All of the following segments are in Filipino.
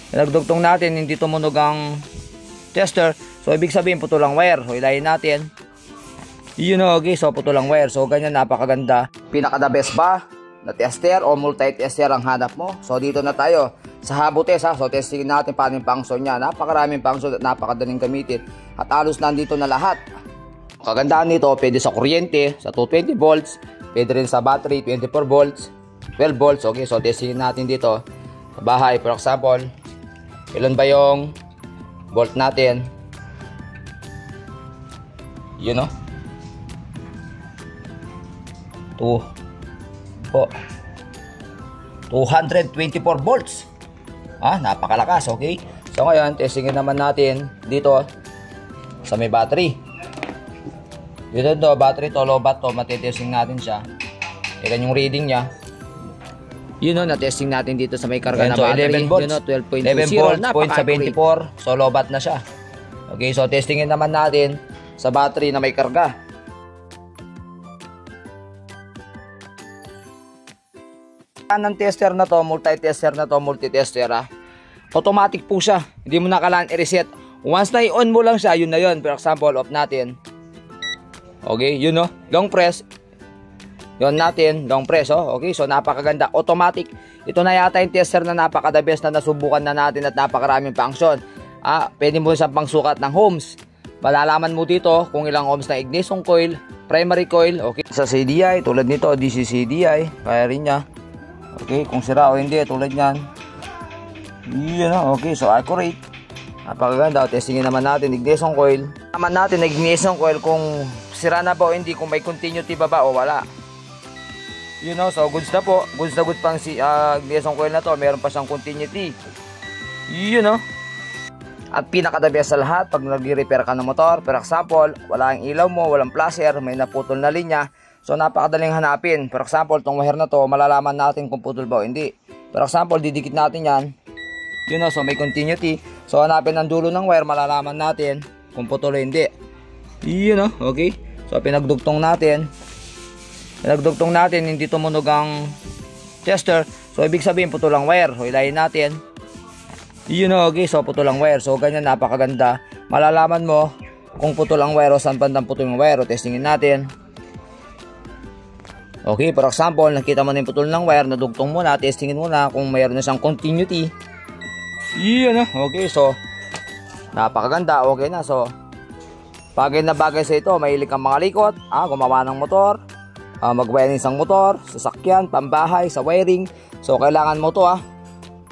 Pinagdugtong natin, hindi tumunog ang tester. So ibig sabihin putol ang wire. So ilayin natin. Yun o, okay, so putol ang wire. So ganyan, napakaganda. Pinaka the best ba na tester o multi-tester ang hanap mo? So dito na tayo sa Habo Test ha. So testingin natin paano yung function niya. Napakaraming function at napakadaling gamitin. At halos nandito na lahat. Kagandaan nito, pwede sa kuryente, sa 220 volts, pwede rin sa battery, 24 volts, 12 volts. Okay, so testingin natin dito sa bahay. For example, ilan ba yung volt natin? You know? 224 volts. Napakalakas, okay? So ngayon, testingin naman natin dito sa may battery. Dito battery to, low bat to, matitesting natin siya. Tingnan yung reading niya. Na-testing natin dito sa may karga na battery. 11 volts. 12.20. 11 volts, 0.74. So low bat na siya. Okay, so testingin naman natin sa battery na may karga. Ng tester na to, multi-tester na to, multi-tester automatic po siya. Hindi mo na kailangan i-reset. Once na i-on mo lang siya, yun na yun. For example, off natin. Okay, long press. Yun natin, long press, okay, so napakaganda, automatic. Ito na yata yung tester na napaka-the best na nasubukan na natin at napakaraming function. Pwede mo siyang pangsukat ng ohms. Malalaman mo dito kung ilang ohms na ignition coil, primary coil, okay. Sa CDI, tulad nito, DC CDI, kaya rin niya. Okay, kung sira o hindi, tulad niyan. Okay, so accurate. Napakaganda, testingin naman natin, ignition coil. Naman natin, ignition coil, kung sira na ba o hindi, kung may continuity ba o wala. So goods na po. Goods na good pang si ignition coil na to. Meron pa siyang continuity. At pinaka-the best sa lahat, pag nag-repair ka ng motor, for example, wala ang ilaw mo, walang flasher, may naputol na linya. So napakadaling hanapin. For example, itong wire na to, malalaman natin kung putol ba o hindi. For example, didikit natin yan. So may continuity. So hanapin ang dulo ng wire, malalaman natin kung putol o hindi. Okay. So pinagdugtong natin, hindi tumunog ang tester. So ibig sabihin putol ang wire. So ilayin natin. Okay, so putol ang wire. So ganyan, napakaganda. Malalaman mo kung putol ang wire o saan bandang putol ang wire. O testingin natin. Okay, for example, nakita mo na yung putol ng wire, nadugtong mo na, testingin mo na kung mayroon na siyang continuity. Okay, so napakaganda, okay na. So bagay na bagay sa ito, mahilig kang mga likot, gumawa ng motor, mag-wiring ng motor, sasakyan, pambahay, sa wiring. So kailangan mo to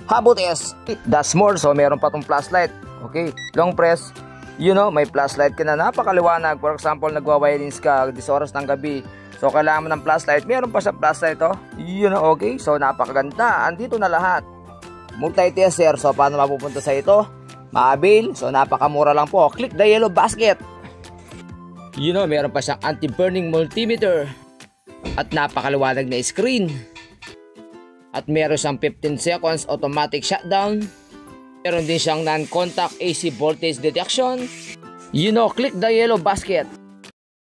Habo Test. That's more. So meron pa tong flashlight. Okay, long press. May flashlight ka na, napakaliwanag. For example, nagwa-wirings ka 10 oras ng gabi. So kailangan mo ng flashlight. Meron pa sa flashlight okay, so napakaganda. Andito na lahat. Multi-tester. So paano mapupunta sa ito? Ma-avail. So napakamura lang po. Click the yellow basket. Meron pa siyang anti-burning multimeter. At napakaliwanag na screen. At meron siyang 15 seconds automatic shutdown. Meron din siyang non-contact AC voltage detection. Click the yellow basket.